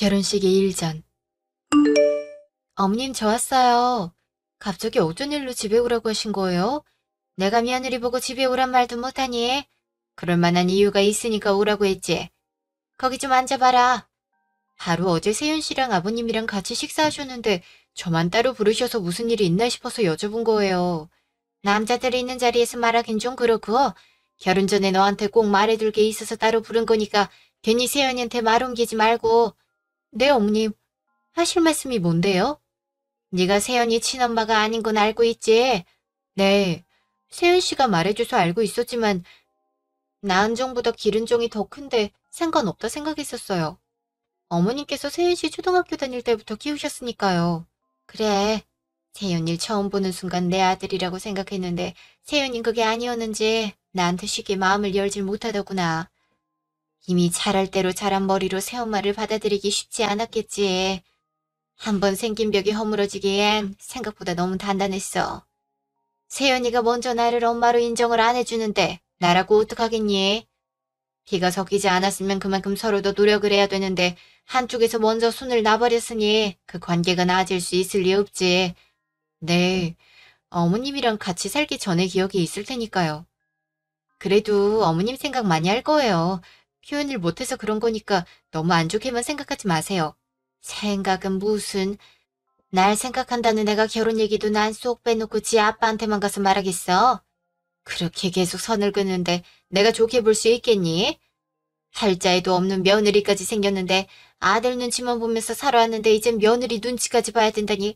결혼식이 일 전. 어머님 저 왔어요. 갑자기 어쩐 일로 집에 오라고 하신 거예요? 내가 며느리 보고 집에 오란 말도 못하니? 그럴 만한 이유가 있으니까 오라고 했지. 거기 좀 앉아봐라. 바로 어제 세윤 씨랑 아버님이랑 같이 식사하셨는데 저만 따로 부르셔서 무슨 일이 있나 싶어서 여쭤본 거예요. 남자들이 있는 자리에서 말하긴 좀 그렇고 결혼 전에 너한테 꼭 말해둘 게 있어서 따로 부른 거니까 괜히 세연이한테 말 옮기지 말고. 네 어머님, 하실 말씀이 뭔데요? 네가 세연이 친엄마가 아닌 건 알고 있지? 네, 세연 씨가 말해줘서 알고 있었지만 나은정보다 기른정이 더 큰데 상관없다 생각했었어요. 어머님께서 세연 씨 초등학교 다닐 때부터 키우셨으니까요. 그래, 세연이를 처음 보는 순간 내 아들이라고 생각했는데 세연인 그게 아니었는지 나한테 쉽게 마음을 열질 못하더구나. 이미 자랄 대로 자란 머리로 새엄마를 받아들이기 쉽지 않았겠지. 한번 생긴 벽이 허물어지기엔 생각보다 너무 단단했어. 세연이가 먼저 나를 엄마로 인정을 안 해주는데 나라고 어떡하겠니? 피가 섞이지 않았으면 그만큼 서로도 노력을 해야 되는데 한쪽에서 먼저 손을 놔버렸으니 그 관계가 나아질 수 있을 리 없지. 네, 어머님이랑 같이 살기 전에 기억이 있을 테니까요. 그래도 어머님 생각 많이 할 거예요. 표현을 못해서 그런 거니까 너무 안 좋게만 생각하지 마세요. 생각은 무슨... 날 생각한다는 애가 결혼 얘기도 난 쏙 빼놓고 지 아빠한테만 가서 말하겠어? 그렇게 계속 선을 긋는데 내가 좋게 볼 수 있겠니? 팔자에도 없는 며느리까지 생겼는데 아들 눈치만 보면서 살아왔는데 이젠 며느리 눈치까지 봐야 된다니.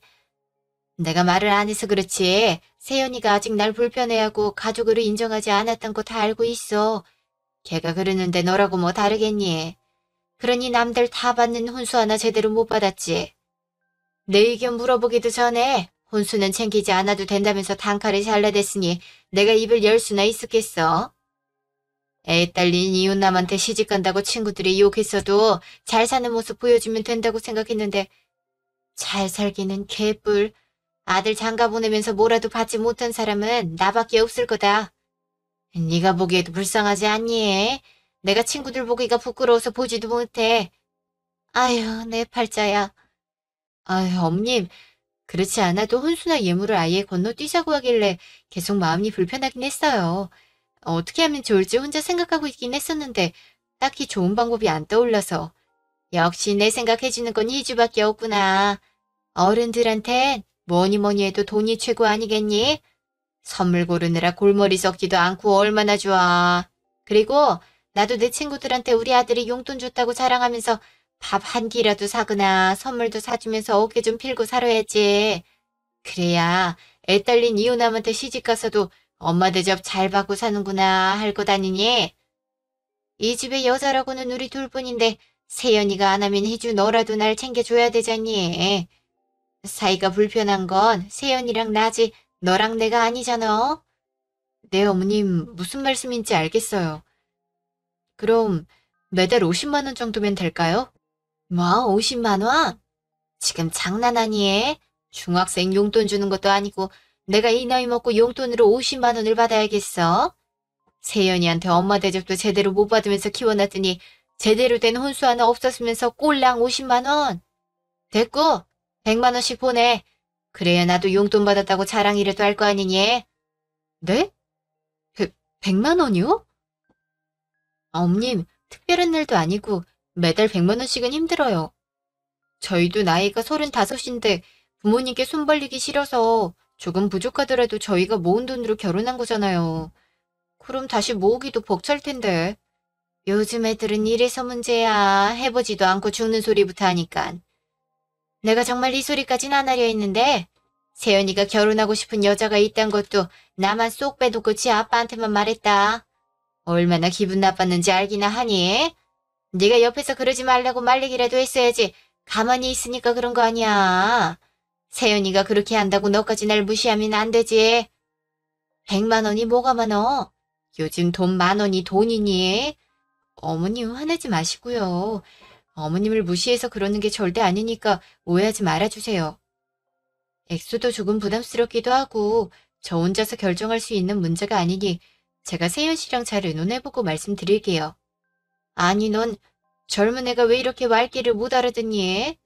내가 말을 안 해서 그렇지. 세연이가 아직 날 불편해하고 가족으로 인정하지 않았던 거 다 알고 있어. 걔가 그러는데 너라고 뭐 다르겠니? 그러니 남들 다 받는 혼수 하나 제대로 못 받았지. 내 의견 물어보기도 전에 혼수는 챙기지 않아도 된다면서 단칼에 잘라댔으니 내가 입을 열 수나 있었겠어? 애 딸린 이웃남한테 시집간다고 친구들이 욕했어도 잘 사는 모습 보여주면 된다고 생각했는데 잘 살기는 개뿔. 아들 장가 보내면서 뭐라도 받지 못한 사람은 나밖에 없을 거다. 네가 보기에도 불쌍하지 않니? 내가 친구들 보기가 부끄러워서 보지도 못해. 아휴, 내 팔자야. 아휴, 엄님, 그렇지 않아도 혼수나 예물을 아예 건너뛰자고 하길래 계속 마음이 불편하긴 했어요. 어떻게 하면 좋을지 혼자 생각하고 있긴 했었는데 딱히 좋은 방법이 안 떠올라서. 역시 내 생각해주는 건 희주밖에 없구나. 어른들한텐 뭐니 뭐니 해도 돈이 최고 아니겠니? 선물 고르느라 골머리 썩지도 않고 얼마나 좋아. 그리고 나도 내 친구들한테 우리 아들이 용돈 줬다고 자랑하면서 밥 한 끼라도 사거나 선물도 사주면서 어깨 좀 필고 살아야지. 그래야 애 딸린 이웃남한테 시집가서도 엄마 대접 잘 받고 사는구나 할 것 아니니? 이 집의 여자라고는 우리 둘뿐인데 세연이가 안 하면 희주 너라도 날 챙겨줘야 되잖니. 사이가 불편한 건 세연이랑 나지 너랑 내가 아니잖아. 네, 어머님 무슨 말씀인지 알겠어요. 그럼 매달 50만 원 정도면 될까요? 뭐 50만 원? 지금 장난 아니에? 중학생 용돈 주는 것도 아니고 내가 이 나이 먹고 용돈으로 50만 원을 받아야겠어? 세연이한테 엄마 대접도 제대로 못 받으면서 키워놨더니 제대로 된 혼수 하나 없었으면서 꼴랑 50만 원? 됐고 100만 원씩 보내. 그래야 나도 용돈 받았다고 자랑이라도 할 거 아니니? 네? 100만 원이요? 엄님, 특별한 날도 아니고 매달 100만 원씩은 힘들어요. 저희도 나이가 35인데 부모님께 손 벌리기 싫어서 조금 부족하더라도 저희가 모은 돈으로 결혼한 거잖아요. 그럼 다시 모으기도 벅찰 텐데. 요즘 애들은 이래서 문제야. 해보지도 않고 죽는 소리부터 하니깐. 내가 정말 이 소리까진 안 하려 했는데 세연이가 결혼하고 싶은 여자가 있단 것도 나만 쏙 빼놓고 지 아빠한테만 말했다. 얼마나 기분 나빴는지 알기나 하니? 네가 옆에서 그러지 말라고 말리기라도 했어야지. 가만히 있으니까 그런 거 아니야. 세연이가 그렇게 한다고 너까지 날 무시하면 안 되지. 100만 원이 뭐가 많어? 요즘 돈 10,000원이 돈이니? 어머님 화내지 마시고요. 어머님을 무시해서 그러는 게 절대 아니니까 오해하지 말아주세요. 액수도 조금 부담스럽기도 하고 저 혼자서 결정할 수 있는 문제가 아니니 제가 세연 씨랑 잘 의논해보고 말씀드릴게요. 아니 넌 젊은 애가 왜 이렇게 말귀를 못 알아듣니?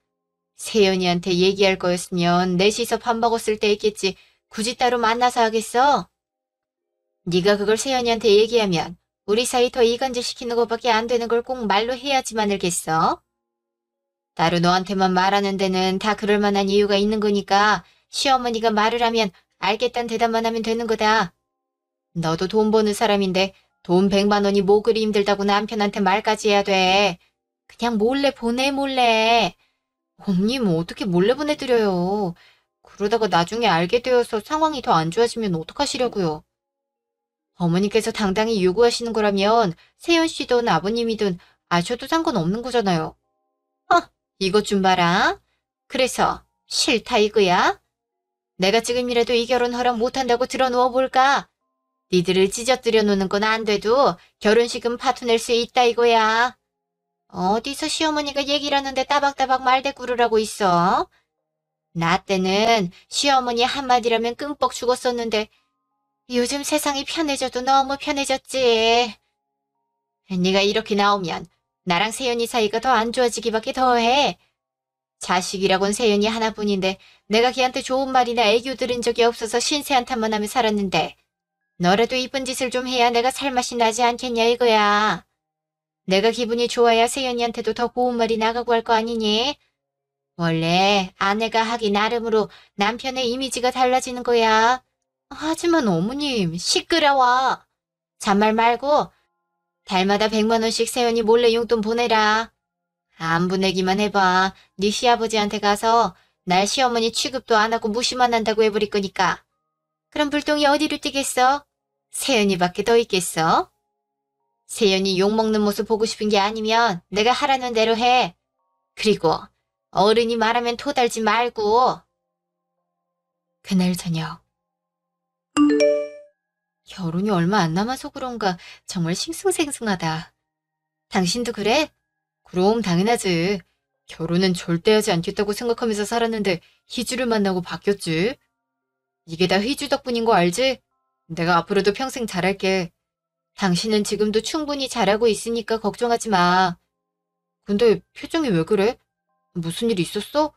세연이한테 얘기할 거였으면 넷이서 밥 먹었을 때 했겠지. 굳이 따로 만나서 하겠어? 네가 그걸 세연이한테 얘기하면 우리 사이 더 이간질 시키는 것밖에 안 되는 걸 꼭 말로 해야지만 알겠어? 따로 너한테만 말하는 데는 다 그럴 만한 이유가 있는 거니까 시어머니가 말을 하면 알겠다는 대답만 하면 되는 거다. 너도 돈 버는 사람인데 돈 100만 원이 뭐 그리 힘들다고 남편한테 말까지 해야 돼. 그냥 몰래 보내 몰래. 언님 어떻게 몰래 보내드려요. 그러다가 나중에 알게 되어서 상황이 더 안 좋아지면 어떡하시려고요. 어머니께서 당당히 요구하시는 거라면 세연 씨든 아버님이든 아셔도 상관없는 거잖아요. 이것 좀 봐라. 그래서 싫다 이거야? 내가 지금이라도 이 결혼 허락 못한다고 들어누워 볼까? 니들을 찢어뜨려 놓는 건 안 돼도 결혼식은 파토낼 수 있다 이거야. 어디서 시어머니가 얘기를 하는데 따박따박 말대꾸를 하고 있어? 나 때는 시어머니 한마디라면 끔뻑 죽었었는데 요즘 세상이 편해져도 너무 편해졌지. 네가 이렇게 나오면 나랑 세연이 사이가 더 안 좋아지기밖에 더해. 자식이라곤 세연이 하나뿐인데 내가 걔한테 좋은 말이나 애교 들은 적이 없어서 신세 한탄만 하며 살았는데 너라도 이쁜 짓을 좀 해야 내가 살맛이 나지 않겠냐 이거야. 내가 기분이 좋아야 세연이한테도 더 고운 말이 나가고 할 거 아니니? 원래 아내가 하기 나름으로 남편의 이미지가 달라지는 거야. 하지만 어머님, 시끄러워. 잔말 말고 달마다 100만 원씩 세연이 몰래 용돈 보내라. 안 보내기만 해봐. 네 시아버지한테 가서 날 시어머니 취급도 안 하고 무시만 한다고 해버릴 거니까. 그럼 불똥이 어디로 뛰겠어? 세연이밖에 더 있겠어? 세연이 욕먹는 모습 보고 싶은 게 아니면 내가 하라는 대로 해. 그리고 어른이 말하면 토달지 말고. 그날 저녁. 결혼이 얼마 안 남아서 그런가 정말 싱숭생숭하다. 당신도 그래? 그럼 당연하지. 결혼은 절대 하지 않겠다고 생각하면서 살았는데 희주를 만나고 바뀌었지. 이게 다 희주 덕분인 거 알지? 내가 앞으로도 평생 잘할게. 당신은 지금도 충분히 잘하고 있으니까 걱정하지 마. 근데 표정이 왜 그래? 무슨 일 있었어?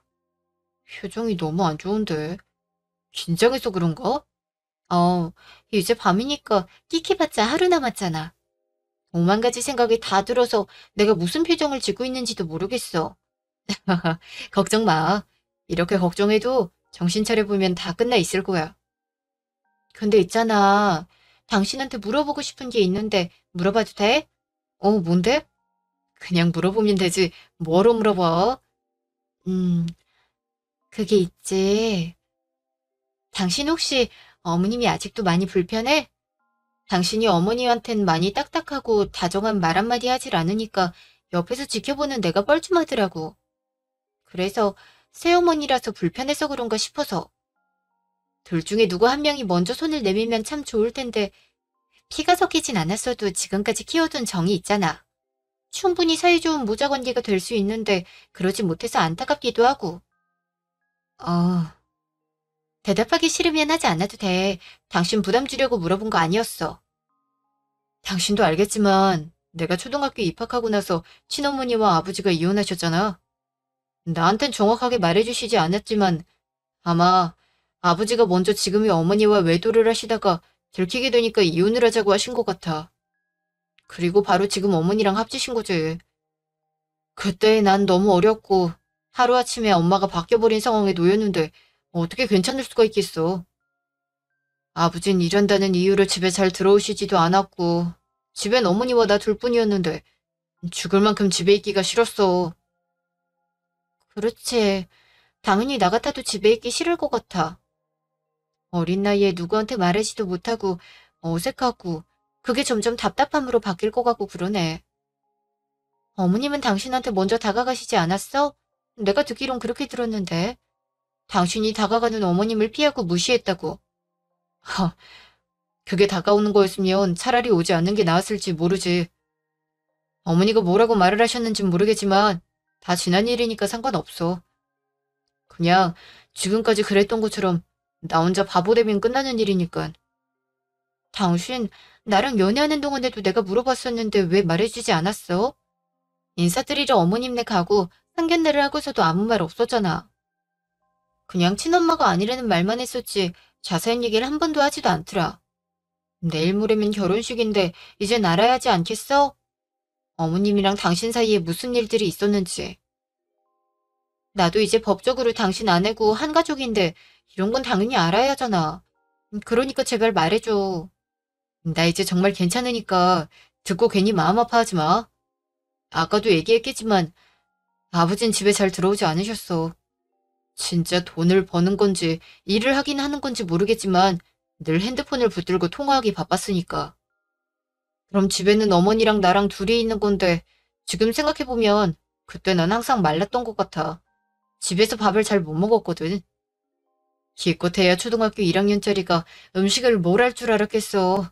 표정이 너무 안 좋은데. 긴장해서 그런가? 이제 밤이니까 끼키봤자 하루 남았잖아. 오만 가지 생각이 다 들어서 내가 무슨 표정을 짓고 있는지도 모르겠어. 걱정 마. 이렇게 걱정해도 정신 차려보면 다 끝나 있을 거야. 근데 있잖아. 당신한테 물어보고 싶은 게 있는데 물어봐도 돼? 뭔데? 그냥 물어보면 되지. 뭐로 물어봐? 음, 그게 있지. 당신 혹시 어머님이 아직도 많이 불편해? 당신이 어머니한텐 많이 딱딱하고 다정한 말 한마디 하질 않으니까 옆에서 지켜보는 내가 뻘쭘하더라고. 그래서 새어머니라서 불편해서 그런가 싶어서. 둘 중에 누구 한 명이 먼저 손을 내밀면 참 좋을 텐데 피가 섞이진 않았어도 지금까지 키워둔 정이 있잖아. 충분히 사이좋은 모자관계가 될 수 있는데 그러지 못해서 안타깝기도 하고. 대답하기 싫으면 하지 않아도 돼. 당신 부담 주려고 물어본 거 아니었어. 당신도 알겠지만 내가 초등학교 입학하고 나서 친어머니와 아버지가 이혼하셨잖아. 나한텐 정확하게 말해주시지 않았지만 아마 아버지가 먼저 지금의 어머니와 외도를 하시다가 들키게 되니까 이혼을 하자고 하신 것 같아. 그리고 바로 지금 어머니랑 합치신 거지. 그때 난 너무 어렸고 하루아침에 엄마가 바뀌어버린 상황에 놓였는데 어떻게 괜찮을 수가 있겠어. 아버진 일한다는 이유로 집에 잘 들어오시지도 않았고 집엔 어머니와 나 둘뿐이었는데 죽을 만큼 집에 있기가 싫었어. 그렇지. 당연히 나 같아도 집에 있기 싫을 것 같아. 어린 나이에 누구한테 말하지도 못하고 어색하고 그게 점점 답답함으로 바뀔 것 같고 그러네. 어머님은 당신한테 먼저 다가가시지 않았어? 내가 듣기론 그렇게 들었는데. 당신이 다가가는 어머님을 피하고 무시했다고. 하, 그게 다가오는 거였으면 차라리 오지 않는 게 나았을지 모르지. 어머니가 뭐라고 말을 하셨는진 모르겠지만 다 지난 일이니까 상관없어. 그냥 지금까지 그랬던 것처럼 나 혼자 바보 되면 끝나는 일이니까. 당신 나랑 연애하는 동안에도 내가 물어봤었는데 왜 말해주지 않았어? 인사드리러 어머님네 가고 상견례를 하고서도 아무 말 없었잖아. 그냥 친엄마가 아니라는 말만 했었지 자세한 얘기를 한 번도 하지도 않더라. 내일 모레면 결혼식인데 이젠 알아야 하지 않겠어? 어머님이랑 당신 사이에 무슨 일들이 있었는지. 나도 이제 법적으로 당신 아내고 한 가족인데 이런 건 당연히 알아야 하잖아. 그러니까 제발 말해줘. 나 이제 정말 괜찮으니까 듣고 괜히 마음 아파하지 마. 아까도 얘기했겠지만 아버진 집에 잘 들어오지 않으셨어. 진짜 돈을 버는 건지 일을 하긴 하는 건지 모르겠지만 늘 핸드폰을 붙들고 통화하기 바빴으니까. 그럼 집에는 어머니랑 나랑 둘이 있는 건데 지금 생각해보면 그때 난 항상 말랐던 것 같아. 집에서 밥을 잘 못 먹었거든. 기껏해야 초등학교 1학년짜리가 음식을 뭘 할 줄 알았겠어.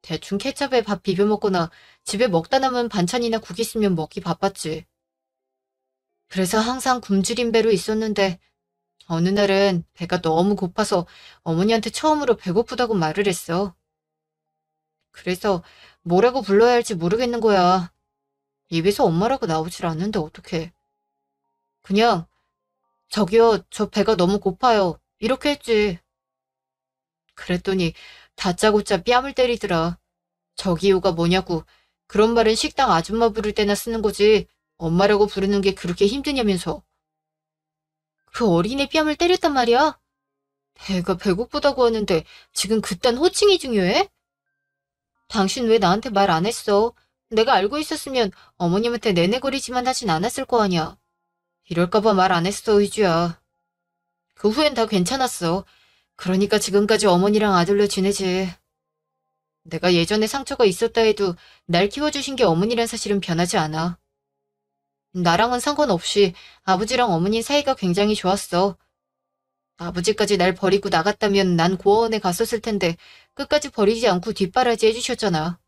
대충 케첩에 밥 비벼 먹거나 집에 먹다 남은 반찬이나 국 있으면 먹기 바빴지. 그래서 항상 굶주린 배로 있었는데 어느 날은 배가 너무 고파서 어머니한테 처음으로 배고프다고 말을 했어. 그래서 뭐라고 불러야 할지 모르겠는 거야. 입에서 엄마라고 나오질 않는데 어떡해. 그냥 저기요, 저 배가 너무 고파요. 이렇게 했지. 그랬더니 다짜고짜 뺨을 때리더라. 저기요가 뭐냐고. 그런 말은 식당 아줌마 부를 때나 쓰는 거지. 엄마라고 부르는 게 그렇게 힘드냐면서. 그 어린애 뺨을 때렸단 말이야? 배가 배고프다고 하는데 지금 그딴 호칭이 중요해? 당신 왜 나한테 말 안 했어? 내가 알고 있었으면 어머님한테 내내거리지만 하진 않았을 거 아니야. 이럴까봐 말 안 했어, 희주야. 그 후엔 다 괜찮았어. 그러니까 지금까지 어머니랑 아들로 지내지. 내가 예전에 상처가 있었다 해도 날 키워주신 게 어머니란 사실은 변하지 않아. 나랑은 상관없이 아버지랑 어머니 사이가 굉장히 좋았어. 아버지까지 날 버리고 나갔다면 난 고아원에 갔었을 텐데 끝까지 버리지 않고 뒷바라지 해주셨잖아.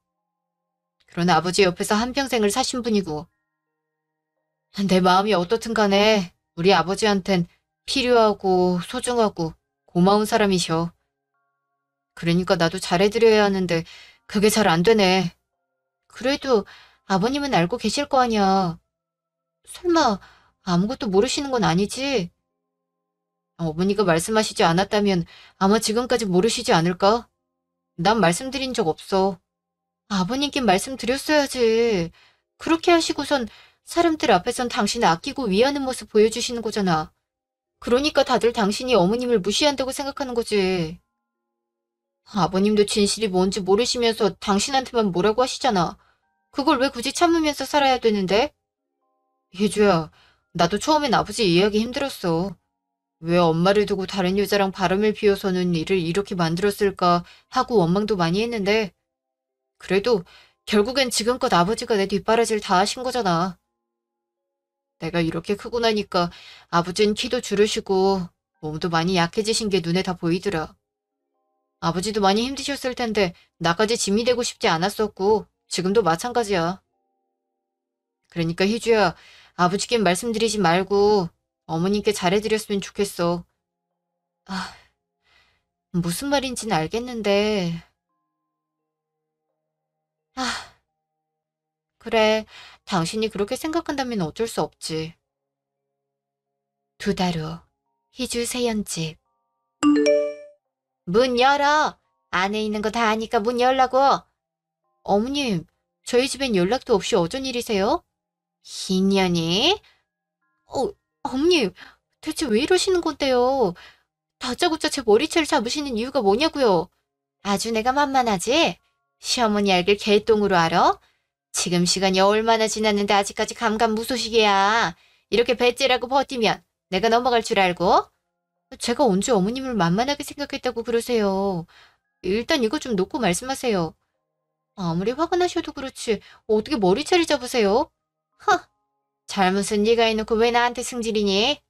그러나 아버지 옆에서 한평생을 사신 분이고. 내 마음이 어떻든 간에 우리 아버지한텐 필요하고 소중하고 고마운 사람이셔. 그러니까 나도 잘해드려야 하는데 그게 잘 안 되네. 그래도 아버님은 알고 계실 거 아니야. 설마 아무것도 모르시는 건 아니지? 어머니가 말씀하시지 않았다면 아마 지금까지 모르시지 않을까? 난 말씀드린 적 없어. 아버님께 말씀드렸어야지. 그렇게 하시고선 사람들 앞에선 당신을 아끼고 위하는 모습 보여주시는 거잖아. 그러니까 다들 당신이 어머님을 무시한다고 생각하는 거지. 아버님도 진실이 뭔지 모르시면서 당신한테만 뭐라고 하시잖아. 그걸 왜 굳이 참으면서 살아야 되는데? 희주야, 나도 처음엔 아버지 이해하기 힘들었어. 왜 엄마를 두고 다른 여자랑 바람을 피워서는 일을 이렇게 만들었을까 하고 원망도 많이 했는데 그래도 결국엔 지금껏 아버지가 내 뒷바라지를 다 하신 거잖아. 내가 이렇게 크고 나니까 아버지는 키도 줄으시고 몸도 많이 약해지신 게 눈에 다 보이더라. 아버지도 많이 힘드셨을 텐데 나까지 짐이 되고 싶지 않았었고 지금도 마찬가지야. 그러니까 희주야, 아버지께 말씀드리지 말고 어머님께 잘해드렸으면 좋겠어. 아, 무슨 말인지는 알겠는데. 아, 그래. 당신이 그렇게 생각한다면 어쩔 수 없지. 2달 후, 희주 세연집. 문 열어. 안에 있는 거 다 아니까 문 열라고. 어머님, 저희 집엔 연락도 없이 어쩐 일이세요? 희년이? 어머님, 대체 왜 이러시는 건데요? 다짜고짜 제 머리채를 잡으시는 이유가 뭐냐고요? 아주 내가 만만하지? 시어머니 알길 개똥으로 알아? 지금 시간이 얼마나 지났는데 아직까지 감감무소식이야. 이렇게 배째라고 버티면 내가 넘어갈 줄 알고? 제가 언제 어머님을 만만하게 생각했다고 그러세요. 일단 이거 좀 놓고 말씀하세요. 아무리 화가 나셔도 그렇지 어떻게 머리채를 잡으세요? 허, 잘못은 네가 해놓고 왜 나한테 승질이니?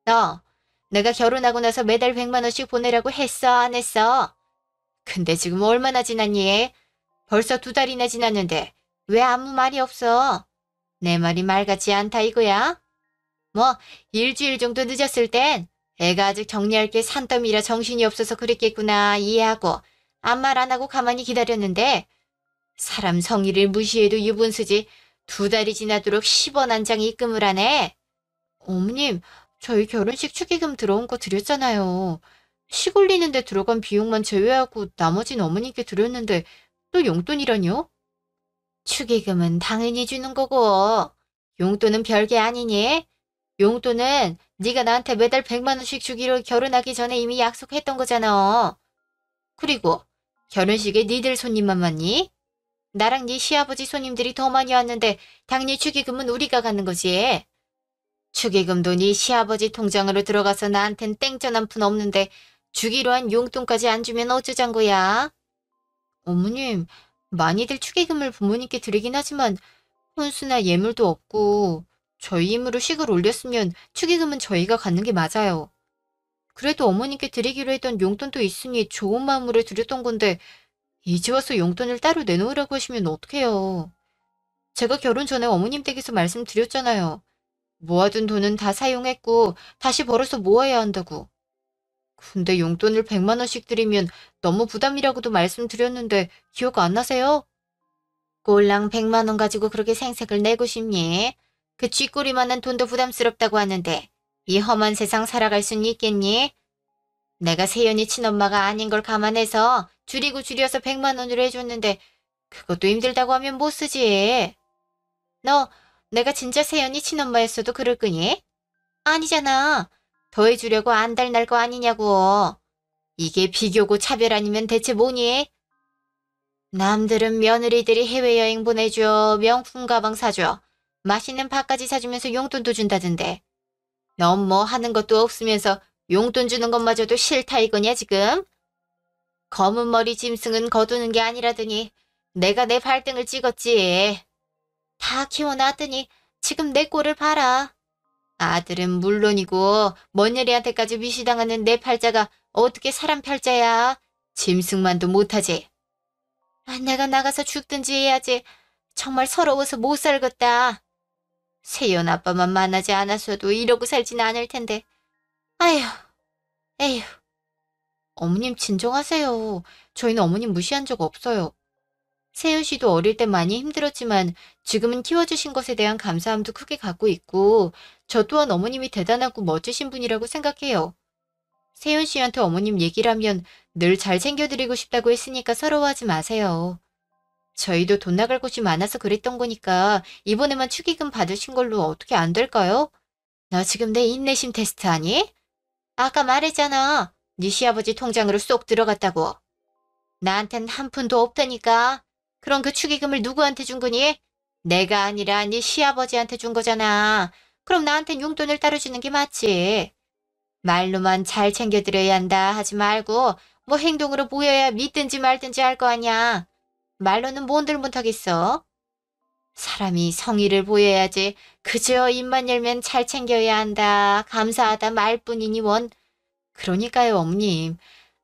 너, 내가 결혼하고 나서 매달 100만 원씩 보내라고 했어, 안 했어? 근데 지금 얼마나 지났니? 벌써 2달이나 지났는데 왜 아무 말이 없어? 내 말이 말 같지 않다 이거야? 뭐 일주일 정도 늦었을 땐 애가 아직 정리할 게 산더미라 정신이 없어서 그랬겠구나 이해하고 아무 말 안 하고 가만히 기다렸는데 사람 성의를 무시해도 유분수지 2달이 지나도록 10원 한 장 입금을 하네. 어머님, 저희 결혼식 축의금 들어온 거 드렸잖아요. 식 올리는데 들어간 비용만 제외하고 나머진 어머니께 드렸는데 또 용돈이라뇨? 축의금은 당연히 주는 거고 용돈은 별게 아니니? 용돈은 네가 나한테 매달 100만 원씩 주기로 결혼하기 전에 이미 약속했던 거잖아. 그리고 결혼식에 니들 손님만 많니? 나랑 네 시아버지 손님들이 더 많이 왔는데 당연히 축의금은 우리가 갖는 거지. 축의금도 네 시아버지 통장으로 들어가서 나한텐 땡전 한 푼 없는데 주기로 한 용돈까지 안 주면 어쩌잔 거야? 어머님, 많이들 축의금을 부모님께 드리긴 하지만 혼수나 예물도 없고 저희 힘으로 식을 올렸으면 축의금은 저희가 갖는 게 맞아요. 그래도 어머님께 드리기로 했던 용돈도 있으니 좋은 마음으로 드렸던 건데 이제 와서 용돈을 따로 내놓으라고 하시면 어떡해요. 제가 결혼 전에 어머님 댁에서 말씀드렸잖아요. 모아둔 돈은 다 사용했고 다시 벌어서 모아야 한다고. 근데 용돈을 100만 원씩 드리면 너무 부담이라고도 말씀드렸는데 기억 안 나세요? 꼴랑 100만 원 가지고 그렇게 생색을 내고 싶니? 그 쥐꼬리만한 돈도 부담스럽다고 하는데 이 험한 세상 살아갈 순 있겠니? 내가 세연이 친엄마가 아닌 걸 감안해서 줄이고 줄여서 100만 원으로 해줬는데 그것도 힘들다고 하면 못 쓰지. 너 내가 진짜 세연이 친엄마였어도 그럴 거니? 아니잖아. 더해주려고 안달날 거 아니냐고. 이게 비교고 차별 아니면 대체 뭐니? 남들은 며느리들이 해외여행 보내줘, 명품 가방 사줘, 맛있는 밥까지 사주면서 용돈도 준다던데. 넌 뭐 하는 것도 없으면서 용돈 주는 것마저도 싫다 이거냐 지금? 검은 머리 짐승은 거두는 게 아니라더니 내가 내 발등을 찍었지. 다 키워놨더니 지금 내 꼴을 봐라. 아들은 물론이고 며느리한테까지 위시당하는 내 팔자가 어떻게 사람 팔자야. 짐승만도 못하지. 내가 나가서 죽든지 해야지. 정말 서러워서 못 살겠다. 세연 아빠만 만나지 않았어도 이러고 살진 않을 텐데. 아휴, 에휴. 어머님 진정하세요. 저희는 어머님 무시한 적 없어요. 세연 씨도 어릴 때 많이 힘들었지만 지금은 키워주신 것에 대한 감사함도 크게 갖고 있고 저 또한 어머님이 대단하고 멋지신 분이라고 생각해요. 세연 씨한테 어머님 얘기를 하면 늘 잘 챙겨드리고 싶다고 했으니까 서러워하지 마세요. 저희도 돈 나갈 곳이 많아서 그랬던 거니까 이번에만 축의금 받으신 걸로 어떻게 안 될까요? 너 지금 내 인내심 테스트 하니? 아까 말했잖아. 네 시아버지 통장으로 쏙 들어갔다고. 나한텐 한 푼도 없다니까. 그럼 그 축의금을 누구한테 준 거니? 내가 아니라 네 시아버지한테 준 거잖아. 그럼 나한텐 용돈을 따로 주는 게 맞지. 말로만 잘 챙겨드려야 한다 하지 말고 뭐 행동으로 보여야 믿든지 말든지 할 거 아니야. 말로는 뭔들 못하겠어. 사람이 성의를 보여야지. 그저 입만 열면 잘 챙겨야 한다. 감사하다 말뿐이니 원. 그러니까요, 어머님.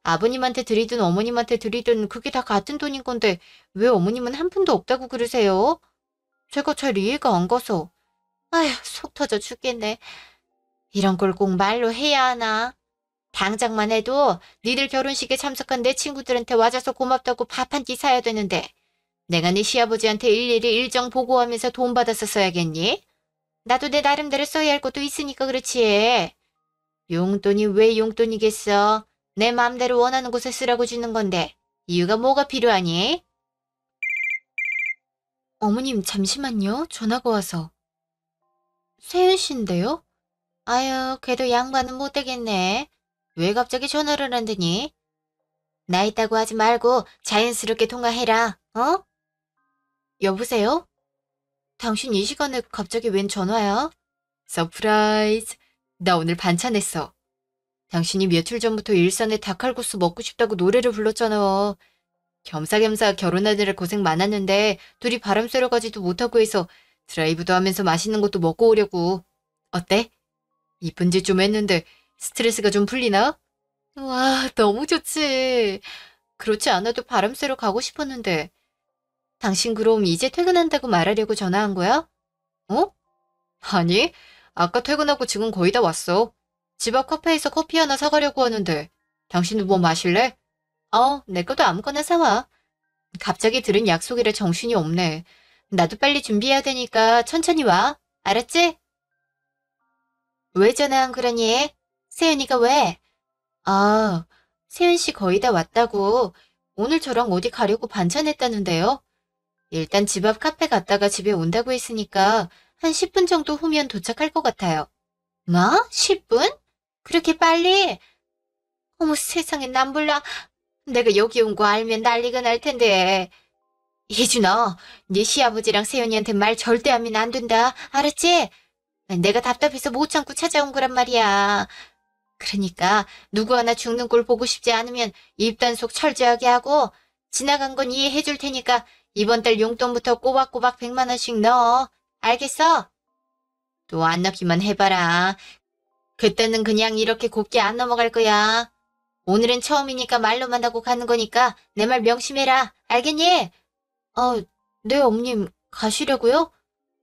아버님한테 드리든 어머님한테 드리든 그게 다 같은 돈인 건데 왜 어머님은 한 푼도 없다고 그러세요? 제가 잘 이해가 안 가서. 아휴, 속 터져 죽겠네. 이런 걸 꼭 말로 해야 하나? 당장만 해도 니들 결혼식에 참석한 내 친구들한테 와줘서 고맙다고 밥 한 끼 사야 되는데 내가 네 시아버지한테 일일이 일정 보고하면서 돈 받아서 써야겠니? 나도 내 나름대로 써야 할 것도 있으니까 그렇지. 용돈이 왜 용돈이겠어? 내 맘대로 원하는 곳에 쓰라고 주는 건데 이유가 뭐가 필요하니? 어머님 잠시만요. 전화가 와서. 세윤 씨인데요? 아유, 걔도 양반은 못 되겠네. 왜 갑자기 전화를 한다니? 나 있다고 하지 말고 자연스럽게 통화해라. 어? 여보세요? 당신 이 시간에 갑자기 웬 전화야? 서프라이즈. 나 오늘 반찬 했어. 당신이 며칠 전부터 일산에 닭칼국수 먹고 싶다고 노래를 불렀잖아. 겸사겸사 결혼하느라 고생 많았는데 둘이 바람 쐬러 가지도 못하고 해서 드라이브도 하면서 맛있는 것도 먹고 오려고. 어때? 이쁜 짓 좀 했는데 스트레스가 좀 풀리나? 와, 너무 좋지. 그렇지 않아도 바람 쐬러 가고 싶었는데. 당신 그럼 이제 퇴근한다고 말하려고 전화한 거야? 어? 아니, 아까 퇴근하고 지금 거의 다 왔어. 집 앞 카페에서 커피 하나 사가려고 하는데. 당신도 뭐 마실래? 내 것도 아무거나 사와. 갑자기 들은 약속이라 정신이 없네. 나도 빨리 준비해야 되니까 천천히 와. 알았지? 왜 전화 안 그러니? 세윤이가 왜? 아, 세윤 씨 거의 다 왔다고. 오늘 저랑 어디 가려고 반찬했다는데요. 일단 집 앞 카페 갔다가 집에 온다고 했으니까 한 10분 정도 후면 도착할 것 같아요. 뭐? 10분? 그렇게 빨리? 어머 세상에 난 몰라. 내가 여기 온 거 알면 난리가 날 텐데. 희준아, 네 시아버지랑 세연이한테 말 절대 하면 안 된다. 알았지? 내가 답답해서 못 참고 찾아온 거란 말이야. 그러니까 누구 하나 죽는 꼴 보고 싶지 않으면 입단속 철저하게 하고 지나간 건 이해해 줄 테니까 이번 달 용돈부터 꼬박꼬박 100만 원씩 넣어. 알겠어? 또 안 넣기만 해봐라. 그때는 그냥 이렇게 곱게 안 넘어갈 거야. 오늘은 처음이니까 말로만 하고 가는 거니까 내 말 명심해라. 알겠니? 네, 어머님, 가시려고요?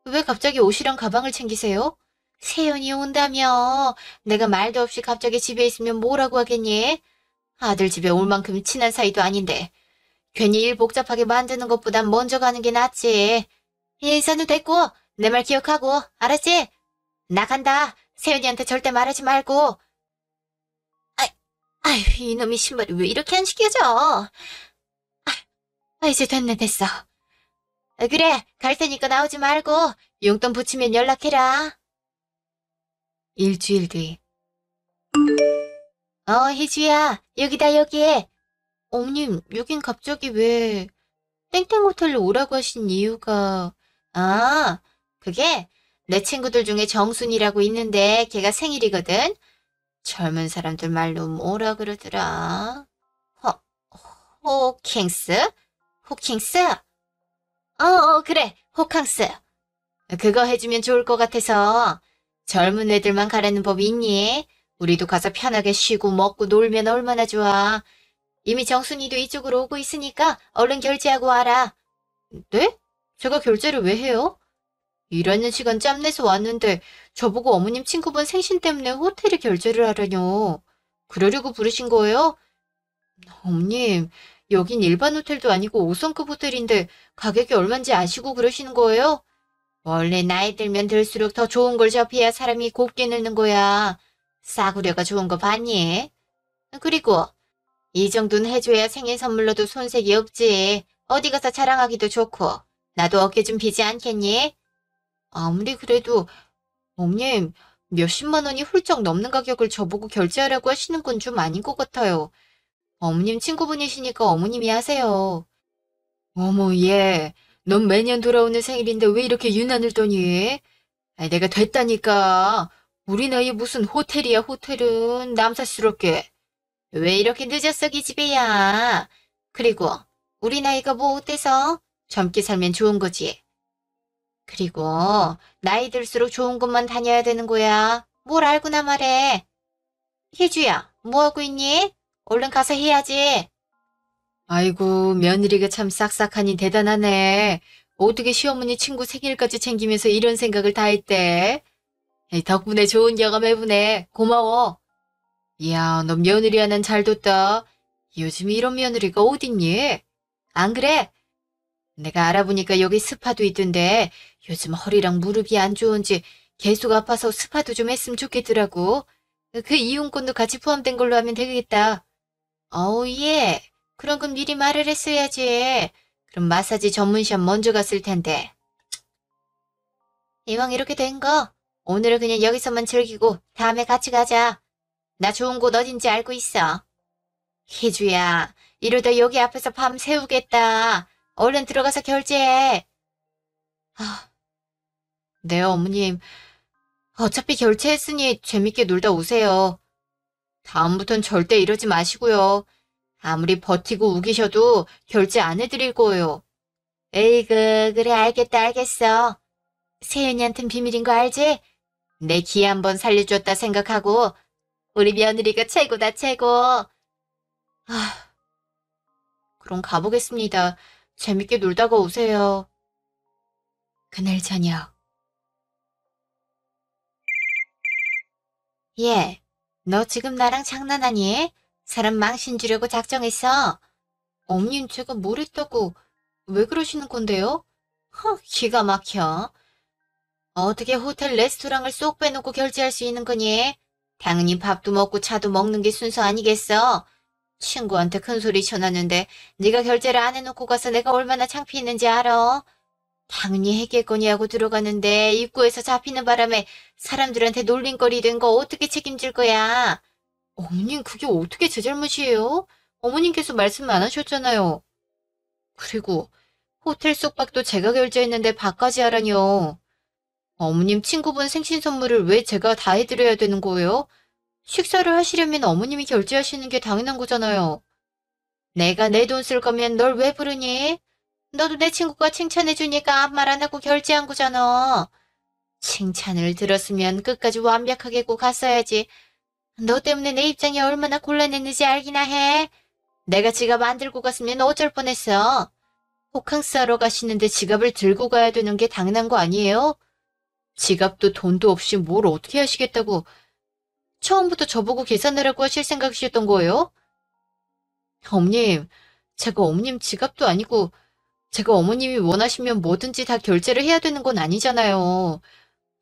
왜 갑자기 옷이랑 가방을 챙기세요? 세연이 온다며. 내가 말도 없이 갑자기 집에 있으면 뭐라고 하겠니? 아들 집에 올 만큼 친한 사이도 아닌데. 괜히 일 복잡하게 만드는 것보단 먼저 가는 게 낫지. 인사는 됐고, 내 말 기억하고, 알았지? 나 간다. 세연이한테 절대 말하지 말고. 아휴, 이놈의 신발이 왜 이렇게 안 신겨져? 이제 됐어. 그래, 갈 테니까 나오지 말고 용돈 붙이면 연락해라. 일주일 뒤. 희주야, 여기다, 여기. 어머님, 여긴 갑자기 왜 땡땡 호텔로 오라고 하신 이유가... 아, 그게 내 친구들 중에 정순이라고 있는데 걔가 생일이거든. 젊은 사람들 말로 뭐라 그러더라. 허, 호킹스? 호킹스? 그래, 호캉스. 그거 해주면 좋을 것 같아서. 젊은 애들만 가라는 법이 있니? 우리도 가서 편하게 쉬고 먹고 놀면 얼마나 좋아. 이미 정순이도 이쪽으로 오고 있으니까 얼른 결제하고 와라. 네? 제가 결제를 왜 해요? 일하는 시간 짬내서 왔는데 저보고 어머님 친구분 생신 때문에 호텔에 결제를 하라뇨. 그러려고 부르신 거예요? 어머님, 여긴 일반 호텔도 아니고 5성급 호텔인데 가격이 얼만지 아시고 그러시는 거예요? 원래 나이 들면 들수록 더 좋은 걸 접해야 사람이 곱게 늙는 거야. 싸구려가 좋은 거 봤니? 그리고 이 정도는 해줘야 생일 선물로도 손색이 없지. 어디 가서 자랑하기도 좋고. 나도 어깨 좀 비지 않겠니? 아무리 그래도 어머님 몇십만 원이 훌쩍 넘는 가격을 저보고 결제하라고 하시는 건 좀 아닌 것 같아요. 어머님 친구분이시니까 어머님이 하세요. 어머 얘, 넌 매년 돌아오는 생일인데 왜 이렇게 유난을 떠니? 내가 됐다니까. 우리 나이에 무슨 호텔이야 호텔은 남사스럽게. 왜 이렇게 늦었어 기집애야. 그리고 우리 나이가 뭐 어때서? 젊게 살면 좋은 거지. 그리고 나이 들수록 좋은 곳만 다녀야 되는 거야. 뭘 알고나 말해. 희주야, 뭐하고 있니? 얼른 가서 해야지. 아이고, 며느리가 참 싹싹하니 대단하네. 어떻게 시어머니 친구 생일까지 챙기면서 이런 생각을 다 했대? 덕분에 좋은 경험 해보네. 고마워. 이야, 너 며느리 하나는 잘 뒀다. 요즘 이런 며느리가 어딨니? 안 그래? 내가 알아보니까 여기 스파도 있던데 요즘 허리랑 무릎이 안 좋은지 계속 아파서 스파도 좀 했으면 좋겠더라고. 그 이용권도 같이 포함된 걸로 하면 되겠다. 예. 그럼 그 미리 말을 했어야지. 그럼 마사지 전문샵 먼저 갔을 텐데. 이왕 이렇게 된 거 오늘은 그냥 여기서만 즐기고 다음에 같이 가자. 나 좋은 곳 어딘지 알고 있어. 희주야, 이러다 여기 앞에서 밤 새우겠다. 얼른 들어가서 결제해. 네, 어머님. 어차피 결제했으니 재밌게 놀다 오세요. 다음부턴 절대 이러지 마시고요. 아무리 버티고 우기셔도 결제 안 해드릴 거예요. 에이그, 그래 알겠다 알겠어. 세윤이한텐 비밀인 거 알지? 내 기 한번 살려줬다 생각하고 우리 며느리가 최고다 최고. 그럼 가보겠습니다. 재밌게 놀다가 오세요. 그날 저녁. 얘, 너 지금 나랑 장난하니? 사람 망신 주려고 작정했어. 어머님 제가 뭘 했다고 왜 그러시는 건데요? 기가 막혀. 어떻게 호텔 레스토랑을 쏙 빼놓고 결제할 수 있는 거니? 당연히 밥도 먹고 차도 먹는 게 순서 아니겠어? 친구한테 큰 소리 쳐놨는데 네가 결제를 안 해놓고 가서 내가 얼마나 창피했는지 알아? 당연히 했겠거니 하고 들어갔는데 입구에서 잡히는 바람에 사람들한테 놀림거리 된 거 어떻게 책임질 거야? 어머님 그게 어떻게 제 잘못이에요? 어머님께서 말씀 안 하셨잖아요. 그리고 호텔 숙박도 제가 결제했는데 밥까지 하라니요. 어머님 친구분 생신 선물을 왜 제가 다 해드려야 되는 거예요? 식사를 하시려면 어머님이 결제하시는 게 당연한 거잖아요. 내가 내 돈 쓸 거면 널 왜 부르니? 너도 내 친구가 칭찬해주니까 아무 말 안 하고 결제한 거잖아. 칭찬을 들었으면 끝까지 완벽하게 고 갔어야지. 너 때문에 내 입장이 얼마나 곤란했는지 알기나 해. 내가 지갑 안 들고 갔으면 어쩔 뻔했어. 호캉스 하러 가시는데 지갑을 들고 가야 되는 게 당연한 거 아니에요? 지갑도 돈도 없이 뭘 어떻게 하시겠다고 처음부터 저보고 계산하라고 하실 생각이셨던 거예요? 어머님, 제가 어머님 지갑도 아니고 제가 어머님이 원하시면 뭐든지 다 결제를 해야 되는 건 아니잖아요.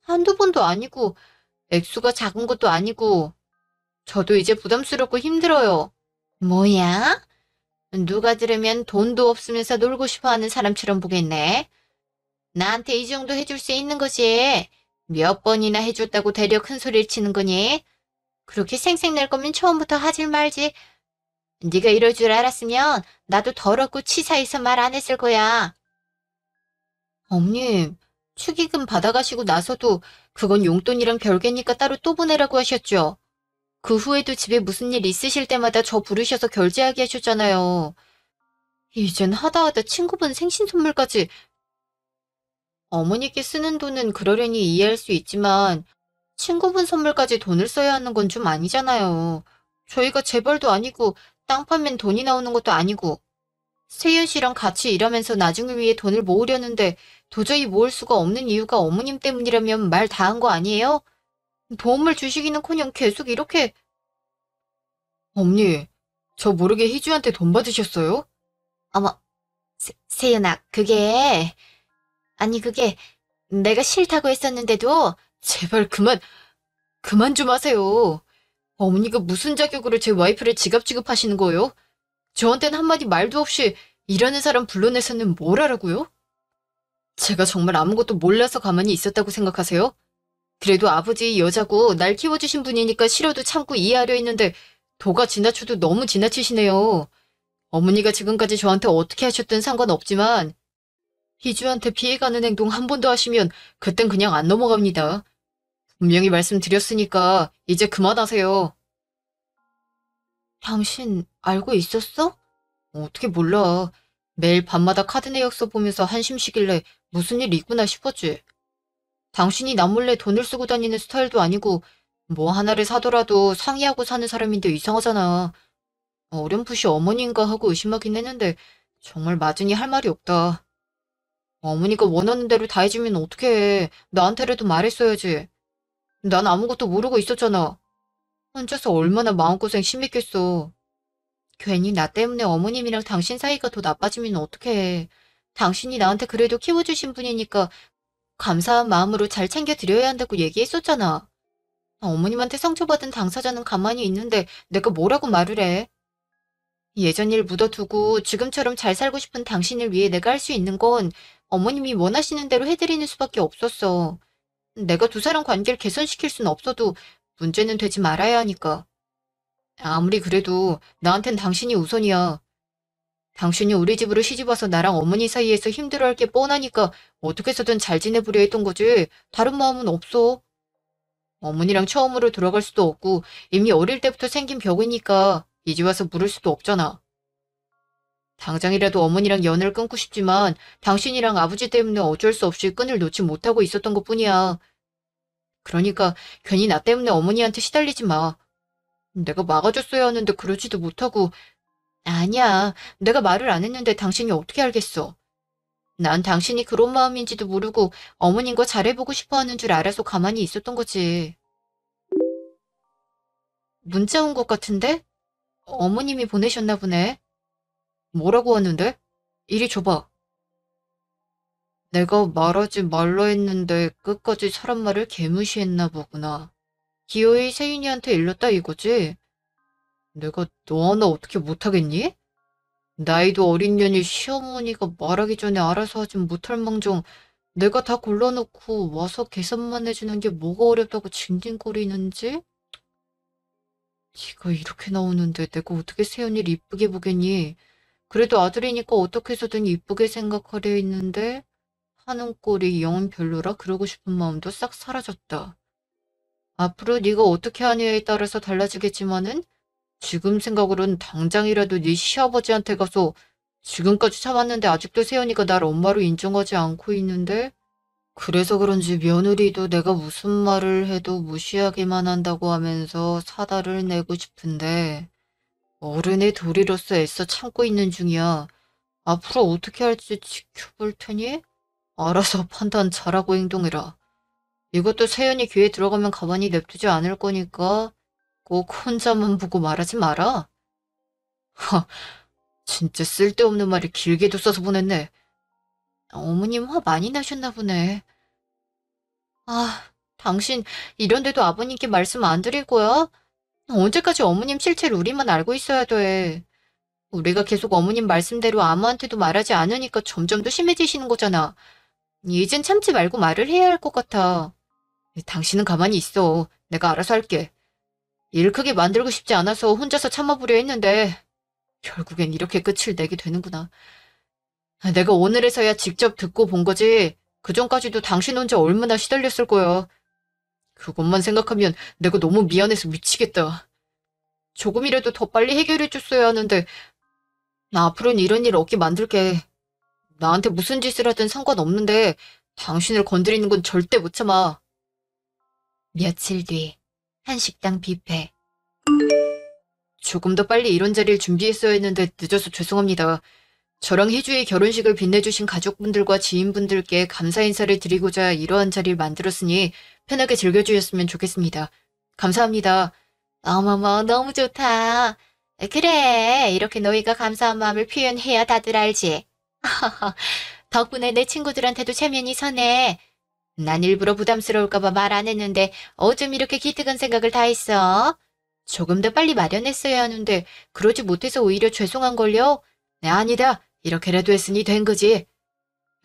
한두 번도 아니고 액수가 작은 것도 아니고 저도 이제 부담스럽고 힘들어요. 뭐야? 누가 들으면 돈도 없으면서 놀고 싶어 하는 사람처럼 보겠네. 나한테 이 정도 해줄 수 있는 거지. 몇 번이나 해줬다고 대려 큰 소리를 치는 거니? 그렇게 생색낼 거면 처음부터 하질 말지. 네가 이럴 줄 알았으면 나도 더럽고 치사해서 말 안 했을 거야. 어머님, 축의금 받아가시고 나서도 그건 용돈이랑 별개니까 따로 또 보내라고 하셨죠. 그 후에도 집에 무슨 일 있으실 때마다 저 부르셔서 결제하게 하셨잖아요. 이젠 하다하다 친구분 생신 선물까지. 어머니께 쓰는 돈은 그러려니 이해할 수 있지만 친구분 선물까지 돈을 써야 하는 건 좀 아니잖아요. 저희가 재벌도 아니고 땅 파면 돈이 나오는 것도 아니고 세윤 씨랑 같이 일하면서 나중을 위해 돈을 모으려는데 도저히 모을 수가 없는 이유가 어머님 때문이라면 말 다 한 거 아니에요? 도움을 주시기는커녕 계속 이렇게. 어머니, 저 모르게 희주한테 돈 받으셨어요? 어머, 세윤아, 그게 내가 싫다고 했었는데도 제발 그만 좀 하세요. 어머니가 무슨 자격으로 제 와이프를 지갑 취급하시는 거예요? 저한텐 한마디 말도 없이 일하는 사람 불러내서는 뭘 하라고요? 제가 정말 아무것도 몰라서 가만히 있었다고 생각하세요? 그래도 아버지 여자고 날 키워주신 분이니까 싫어도 참고 이해하려 했는데 도가 지나쳐도 너무 지나치시네요. 어머니가 지금까지 저한테 어떻게 하셨든 상관없지만 희주한테 피해가는 행동 한 번 더 하시면 그땐 그냥 안 넘어갑니다. 분명히 말씀드렸으니까 이제 그만하세요. 당신 알고 있었어? 어떻게 몰라. 매일 밤마다 카드 내역서 보면서 한심 쉬길래 무슨 일 있구나 싶었지. 당신이 나 몰래 돈을 쓰고 다니는 스타일도 아니고 뭐 하나를 사더라도 상의하고 사는 사람인데 이상하잖아. 어렴풋이 어머니인가 하고 의심하긴 했는데 정말 맞으니 할 말이 없다. 어머니가 원하는 대로 다 해주면 어떡해. 나한테라도 말했어야지. 난 아무것도 모르고 있었잖아. 혼자서 얼마나 마음고생 심했겠어. 괜히 나 때문에 어머님이랑 당신 사이가 더 나빠지면 어떡해. 당신이 나한테 그래도 키워주신 분이니까 감사한 마음으로 잘 챙겨드려야 한다고 얘기했었잖아. 어머님한테 상처받은 당사자는 가만히 있는데 내가 뭐라고 말을 해. 예전 일 묻어두고 지금처럼 잘 살고 싶은 당신을 위해 내가 할 수 있는 건 어머님이 원하시는 대로 해드리는 수밖에 없었어. 내가 두 사람 관계를 개선시킬 순 없어도 문제는 되지 말아야 하니까. 아무리 그래도 나한텐 당신이 우선이야. 당신이 우리 집으로 시집와서 나랑 어머니 사이에서 힘들어할 게 뻔하니까 어떻게 해서든 잘 지내보려 했던 거지. 다른 마음은 없어. 어머니랑 처음으로 돌아갈 수도 없고 이미 어릴 때부터 생긴 벽이니까 이제 와서 물을 수도 없잖아. 당장이라도 어머니랑 연을 끊고 싶지만 당신이랑 아버지 때문에 어쩔 수 없이 끈을 놓지 못하고 있었던 것뿐이야. 그러니까 괜히 나 때문에 어머니한테 시달리지 마. 내가 막아줬어야 하는데 그러지도 못하고. 아니야. 내가 말을 안 했는데 당신이 어떻게 알겠어. 난 당신이 그런 마음인지도 모르고 어머님과 잘해보고 싶어 하는 줄 알아서 가만히 있었던 거지. 문자 온 것 같은데? 어머님이 보내셨나 보네. 뭐라고 하는데? 이리 줘봐. 내가 말하지 말라 했는데 끝까지 사람 말을 개무시했나 보구나. 기어이 세윤이한테 일렀다 이거지? 내가 너 하나 어떻게 못하겠니? 나이도 어린 년이 시어머니가 말하기 전에 알아서 하진 못할 망정 내가 다 골라놓고 와서 계산만 해주는 게 뭐가 어렵다고 징징거리는지? 네가 이렇게 나오는데 내가 어떻게 세연이를 이쁘게 보겠니? 그래도 아들이니까 어떻게 해서든 이쁘게 생각하려 했는데 하는 꼴이 영 별로라 그러고 싶은 마음도 싹 사라졌다. 앞으로 네가 어떻게 하느냐에 따라서 달라지겠지만은 지금 생각으론 당장이라도 네 시아버지한테 가서 지금까지 참았는데 아직도 세연이가 날 엄마로 인정하지 않고 있는데 그래서 그런지 며느리도 내가 무슨 말을 해도 무시하기만 한다고 하면서 사달을 내고 싶은데 어른의 도리로서 애써 참고 있는 중이야. 앞으로 어떻게 할지 지켜볼 테니 알아서 판단 잘하고 행동해라. 이것도 세연이 귀에 들어가면 가만히 냅두지 않을 거니까 꼭 혼자만 보고 말하지 마라. 하, 진짜 쓸데없는 말을 길게도 써서 보냈네. 어머님 화 많이 나셨나 보네. 아, 당신 이런데도 아버님께 말씀 안 드릴 거야? 언제까지 어머님 실체를 우리만 알고 있어야 돼. 우리가 계속 어머님 말씀대로 아무한테도 말하지 않으니까 점점 더 심해지시는 거잖아. 이젠 참지 말고 말을 해야 할 것 같아. 당신은 가만히 있어. 내가 알아서 할게. 일 크게 만들고 싶지 않아서 혼자서 참아보려 했는데 결국엔 이렇게 끝을 내게 되는구나. 내가 오늘에서야 직접 듣고 본 거지. 그전까지도 당신 혼자 얼마나 시달렸을 거야. 그것만 생각하면 내가 너무 미안해서 미치겠다. 조금이라도 더 빨리 해결해줬어야 하는데 나 앞으로는 이런 일 없게 만들게. 나한테 무슨 짓을 하든 상관없는데 당신을 건드리는 건 절대 못 참아. 며칠 뒤 한식당 뷔페. 조금 더 빨리 이런 자리를 준비했어야 했는데 늦어서 죄송합니다. 저랑 희주의 결혼식을 빛내주신 가족분들과 지인분들께 감사 인사를 드리고자 이러한 자리를 만들었으니 편하게 즐겨주셨으면 좋겠습니다. 감사합니다. 어머머, 너무 좋다. 그래, 이렇게 너희가 감사한 마음을 표현해야 다들 알지. 덕분에 내 친구들한테도 체면이 서네. 난 일부러 부담스러울까봐 말 안 했는데 어쩜 이렇게 기특한 생각을 다 했어? 조금 더 빨리 마련했어야 하는데 그러지 못해서 오히려 죄송한걸요? 네, 아니다. 이렇게라도 했으니 된 거지.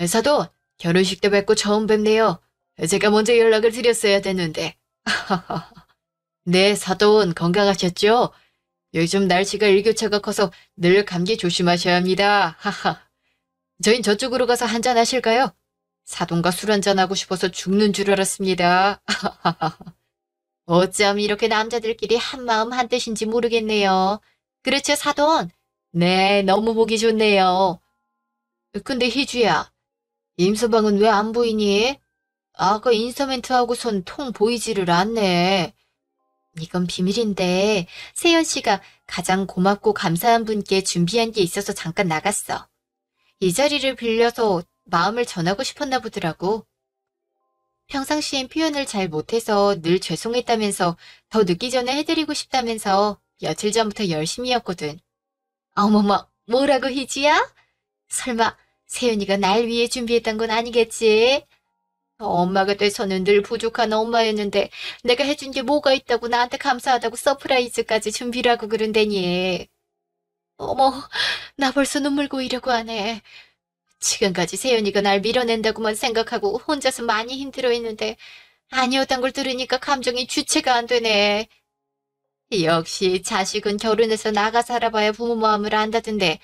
사돈, 결혼식 때 뵙고 처음 뵙네요. 제가 먼저 연락을 드렸어야 됐는데. 네, 사돈 건강하셨죠? 요즘 날씨가 일교차가 커서 늘 감기 조심하셔야 합니다. 하하. 저흰 저쪽으로 가서 한잔 하실까요? 사돈과 술 한잔하고 싶어서 죽는 줄 알았습니다. 어쩜 이렇게 남자들끼리 한마음 한뜻인지 모르겠네요. 그렇죠, 사돈? 네, 너무 보기 좋네요. 근데 희주야, 임서방은 왜 안 보이니? 아까 인서멘트하고선 통 보이지를 않네. 이건 비밀인데 세연 씨가 가장 고맙고 감사한 분께 준비한 게 있어서 잠깐 나갔어. 이 자리를 빌려서 마음을 전하고 싶었나 보더라고. 평상시엔 표현을 잘 못해서 늘 죄송했다면서 더 늦기 전에 해드리고 싶다면서 며칠 전부터 열심히였거든. 어머머, 뭐라고 희지야? 설마 세연이가 날 위해 준비했던 건 아니겠지? 엄마가 돼서는 늘 부족한 엄마였는데 내가 해준 게 뭐가 있다고 나한테 감사하다고 서프라이즈까지 준비를 하고 그런다니. 어머, 나 벌써 눈물 고이려고 하네. 지금까지 세연이가 날 밀어낸다고만 생각하고 혼자서 많이 힘들어했는데 아니었단 걸 들으니까 감정이 주체가 안 되네. 역시 자식은 결혼해서 나가 살아봐야 부모 마음을 안다던데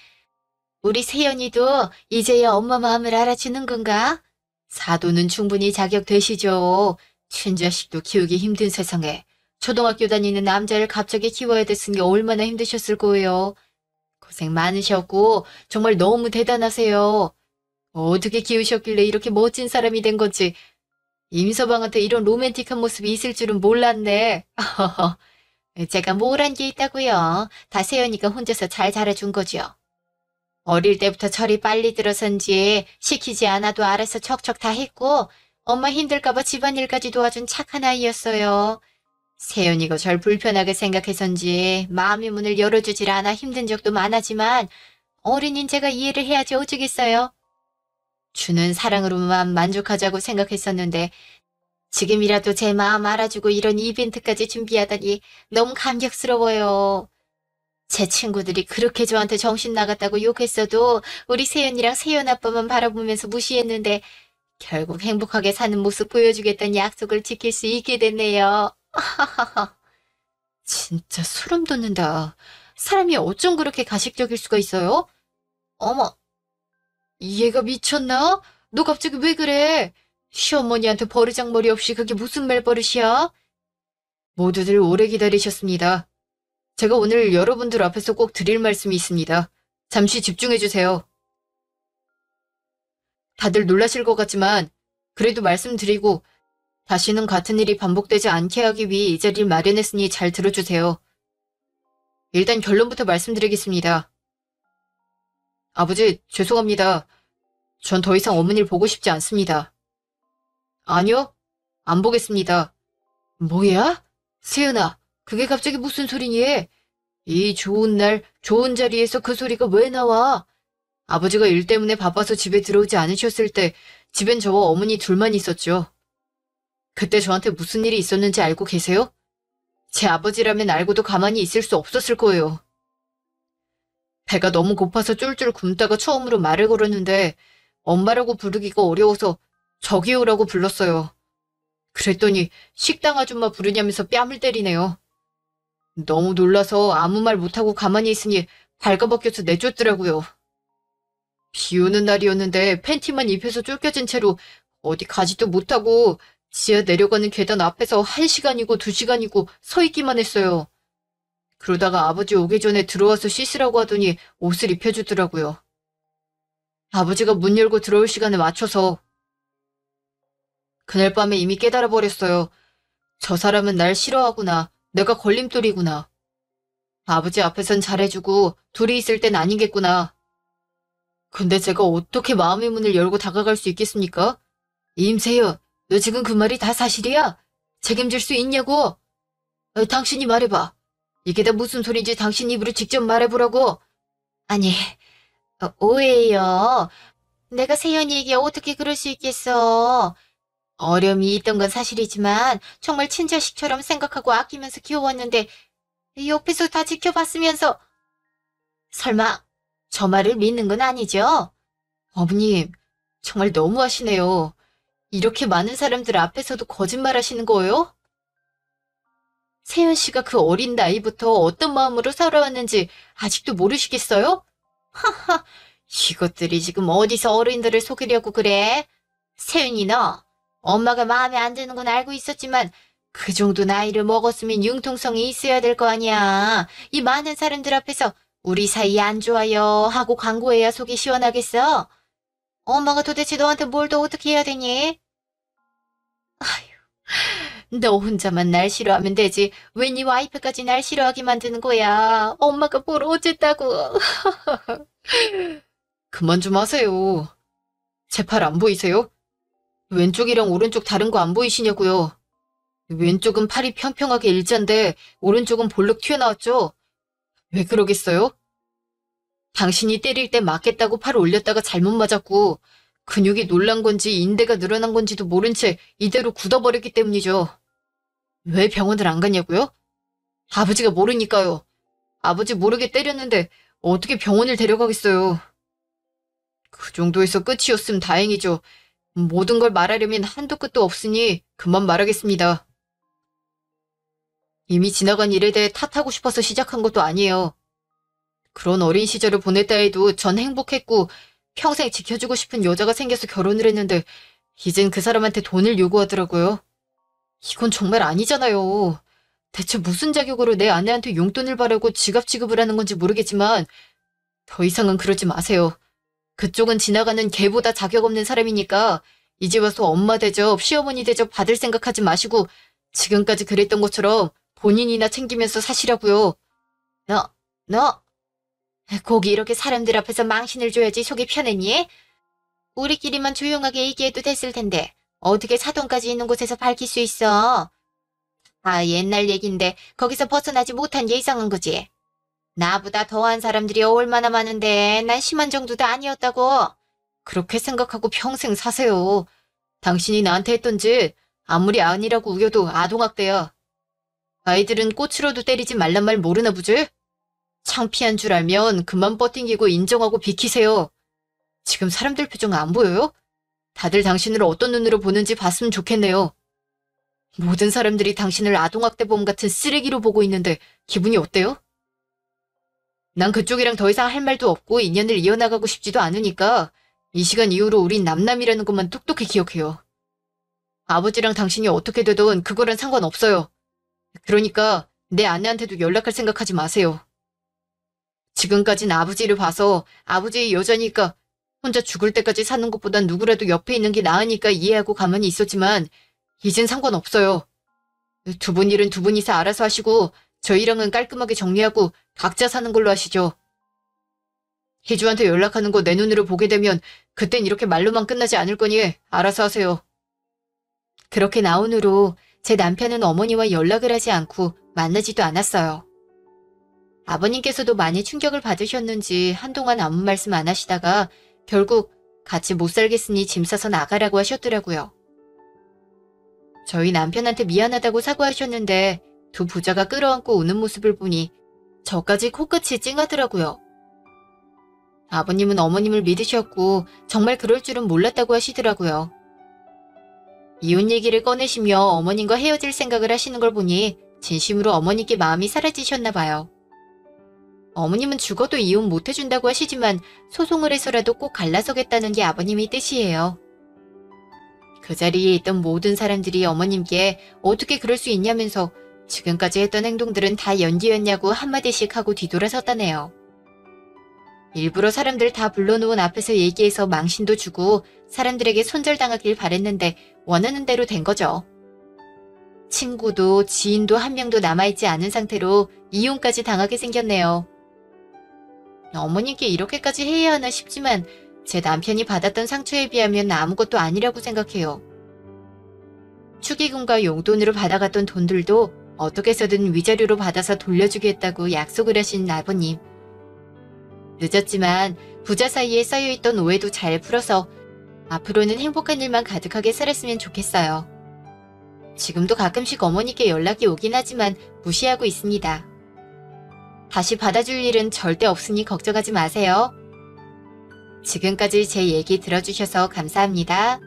우리 세연이도 이제야 엄마 마음을 알아주는 건가? 사도는 충분히 자격되시죠. 친자식도 키우기 힘든 세상에 초등학교 다니는 남자를 갑자기 키워야 됐으니 얼마나 힘드셨을 거예요. 고생 많으셨고 정말 너무 대단하세요. 어떻게 키우셨길래 이렇게 멋진 사람이 된 건지 임서방한테 이런 로맨틱한 모습이 있을 줄은 몰랐네. 제가 뭘 한 게 있다고요. 다 세연이가 혼자서 잘 자라준 거죠. 어릴 때부터 철이 빨리 들어선지 시키지 않아도 알아서 척척 다 했고 엄마 힘들까봐 집안일까지 도와준 착한 아이였어요. 세연이가 절 불편하게 생각해선지 마음의 문을 열어주질 않아 힘든 적도 많았지만 어린인 제가 이해를 해야지 어쩌겠어요. 주는 사랑으로만 만족하자고 생각했었는데 지금이라도 제 마음 알아주고 이런 이벤트까지 준비하다니 너무 감격스러워요. 제 친구들이 그렇게 저한테 정신 나갔다고 욕했어도 우리 세연이랑 세연 아빠만 바라보면서 무시했는데 결국 행복하게 사는 모습 보여주겠다는 약속을 지킬 수 있게 됐네요. 진짜 소름 돋는다. 사람이 어쩜 그렇게 가식적일 수가 있어요? 어머, 얘가 미쳤나? 너 갑자기 왜 그래? 시어머니한테 버르장머리 없이 그게 무슨 말버릇이야? 모두들 오래 기다리셨습니다. 제가 오늘 여러분들 앞에서 꼭 드릴 말씀이 있습니다. 잠시 집중해주세요. 다들 놀라실 것 같지만 그래도 말씀드리고 다시는 같은 일이 반복되지 않게 하기 위해 이 자리를 마련했으니 잘 들어주세요. 일단 결론부터 말씀드리겠습니다. 아버지, 죄송합니다. 전 더 이상 어머니를 보고 싶지 않습니다. 아니요, 안 보겠습니다. 뭐야? 세연아, 그게 갑자기 무슨 소리니? 이 좋은 날, 좋은 자리에서 그 소리가 왜 나와? 아버지가 일 때문에 바빠서 집에 들어오지 않으셨을 때 집엔 저와 어머니 둘만 있었죠. 그때 저한테 무슨 일이 있었는지 알고 계세요? 제 아버지라면 알고도 가만히 있을 수 없었을 거예요. 배가 너무 고파서 쫄쫄 굶다가 처음으로 말을 걸었는데 엄마라고 부르기가 어려워서 저기요라고 불렀어요. 그랬더니 식당 아줌마 부르냐면서 뺨을 때리네요. 너무 놀라서 아무 말 못하고 가만히 있으니 발가벗겨서 내쫓더라고요. 비 오는 날이었는데 팬티만 입혀서 쫓겨진 채로 어디 가지도 못하고 지하 내려가는 계단 앞에서 1시간이고 2시간이고 서 있기만 했어요. 그러다가 아버지 오기 전에 들어와서 씻으라고 하더니 옷을 입혀주더라고요. 아버지가 문 열고 들어올 시간에 맞춰서 그날 밤에 이미 깨달아버렸어요. 저 사람은 날 싫어하구나. 내가 걸림돌이구나. 아버지 앞에선 잘해주고 둘이 있을 땐 아니겠구나. 근데 제가 어떻게 마음의 문을 열고 다가갈 수 있겠습니까? 임세연, 너 지금 그 말이 다 사실이야? 책임질 수 있냐고? 당신이 말해봐. 이게 다 무슨 소리인지 당신 입으로 직접 말해보라고. 아니, 오해예요. 내가 세연이에게 어떻게 그럴 수 있겠어. 어려움이 있던 건 사실이지만 정말 친자식처럼 생각하고 아끼면서 키워왔는데 옆에서 다 지켜봤으면서 설마 저 말을 믿는 건 아니죠? 어머님, 정말 너무하시네요. 이렇게 많은 사람들 앞에서도 거짓말하시는 거예요? 세연 씨가 그 어린 나이부터 어떤 마음으로 살아왔는지 아직도 모르시겠어요? 하하, 이것들이 지금 어디서 어른들을 속이려고 그래? 세연이 너, 엄마가 마음에 안 드는 건 알고 있었지만 그 정도 나이를 먹었으면 융통성이 있어야 될 거 아니야. 이 많은 사람들 앞에서 우리 사이 안 좋아요 하고 광고해야 속이 시원하겠어? 엄마가 도대체 너한테 뭘 더 어떻게 해야 되니? 아휴, 너 혼자만 날 싫어하면 되지. 왜 네 와이프까지 날 싫어하게 만드는 거야? 엄마가 뭘 어쨌다고. 그만 좀 하세요. 제 팔 안 보이세요? 왼쪽이랑 오른쪽 다른 거 안 보이시냐고요. 왼쪽은 팔이 평평하게 일자인데 오른쪽은 볼록 튀어나왔죠? 왜 그러겠어요? 당신이 때릴 때 맞겠다고 팔 올렸다가 잘못 맞았고 근육이 놀란 건지 인대가 늘어난 건지도 모른 채 이대로 굳어버렸기 때문이죠. 왜 병원을 안 갔냐고요? 아버지가 모르니까요. 아버지 모르게 때렸는데 어떻게 병원을 데려가겠어요. 그 정도에서 끝이었으면 다행이죠. 모든 걸 말하려면 한도 끝도 없으니 그만 말하겠습니다. 이미 지나간 일에 대해 탓하고 싶어서 시작한 것도 아니에요. 그런 어린 시절을 보냈다 해도 전 행복했고 평생 지켜주고 싶은 여자가 생겨서 결혼을 했는데 이젠 그 사람한테 돈을 요구하더라고요. 이건 정말 아니잖아요. 대체 무슨 자격으로 내 아내한테 용돈을 바라고 지갑 지급을 하는 건지 모르겠지만 더 이상은 그러지 마세요. 그쪽은 지나가는 개보다 자격 없는 사람이니까 이제 와서 엄마 대접, 시어머니 대접 받을 생각하지 마시고 지금까지 그랬던 것처럼 본인이나 챙기면서 사시라고요. 너 꼭 이렇게 사람들 앞에서 망신을 줘야지 속이 편했니? 우리끼리만 조용하게 얘기해도 됐을 텐데 어떻게 사돈까지 있는 곳에서 밝힐 수 있어? 아, 옛날 얘긴데 거기서 벗어나지 못한 게 이상한 거지. 나보다 더한 사람들이 얼마나 많은데 난 심한 정도도 아니었다고. 그렇게 생각하고 평생 사세요. 당신이 나한테 했던 짓 아무리 아니라고 우겨도 아동학대야. 아이들은 꽃으로도 때리지 말란 말 모르나 보지? 창피한 줄 알면 그만 뻗팅기고 인정하고 비키세요. 지금 사람들 표정 안 보여요? 다들 당신을 어떤 눈으로 보는지 봤으면 좋겠네요. 모든 사람들이 당신을 아동학대범 같은 쓰레기로 보고 있는데 기분이 어때요? 난 그쪽이랑 더 이상 할 말도 없고 인연을 이어나가고 싶지도 않으니까 이 시간 이후로 우린 남남이라는 것만 똑똑히 기억해요. 아버지랑 당신이 어떻게 되든 그거랑 상관없어요. 그러니까 내 아내한테도 연락할 생각하지 마세요. 지금까진 아버지를 봐서 아버지의 여자니까 혼자 죽을 때까지 사는 것보단 누구라도 옆에 있는 게 나으니까 이해하고 가만히 있었지만 이젠 상관없어요. 두 분 일은 두 분이서 알아서 하시고 저희랑은 깔끔하게 정리하고 각자 사는 걸로 하시죠. 희주한테 연락하는 거 내 눈으로 보게 되면 그땐 이렇게 말로만 끝나지 않을 거니 알아서 하세요. 그렇게 나온 후로 제 남편은 어머니와 연락을 하지 않고 만나지도 않았어요. 아버님께서도 많이 충격을 받으셨는지 한동안 아무 말씀 안 하시다가 결국 같이 못 살겠으니 짐 싸서 나가라고 하셨더라고요. 저희 남편한테 미안하다고 사과하셨는데 두 부자가 끌어안고 우는 모습을 보니 저까지 코끝이 찡하더라고요. 아버님은 어머님을 믿으셨고 정말 그럴 줄은 몰랐다고 하시더라고요. 이혼 얘기를 꺼내시며 어머님과 헤어질 생각을 하시는 걸 보니 진심으로 어머니께 마음이 사라지셨나 봐요. 어머님은 죽어도 이혼 못 해준다고 하시지만 소송을 해서라도 꼭 갈라서겠다는 게 아버님의 뜻이에요. 그 자리에 있던 모든 사람들이 어머님께 어떻게 그럴 수 있냐면서 지금까지 했던 행동들은 다 연기였냐고 한마디씩 하고 뒤돌아섰다네요. 일부러 사람들 다 불러놓은 앞에서 얘기해서 망신도 주고 사람들에게 손절당하길 바랬는데 원하는 대로 된 거죠. 친구도 지인도 한 명도 남아있지 않은 상태로 이혼까지 당하게 생겼네요. 어머니께 이렇게까지 해야 하나 싶지만 제 남편이 받았던 상처에 비하면 아무것도 아니라고 생각해요. 축의금과 용돈으로 받아갔던 돈들도 어떻게 해서든 위자료로 받아서 돌려주겠다고 약속을 하신 아버님. 늦었지만 부자 사이에 쌓여있던 오해도 잘 풀어서 앞으로는 행복한 일만 가득하게 살았으면 좋겠어요. 지금도 가끔씩 어머니께 연락이 오긴 하지만 무시하고 있습니다. 다시 받아줄 일은 절대 없으니 걱정하지 마세요. 지금까지 제 얘기 들어주셔서 감사합니다.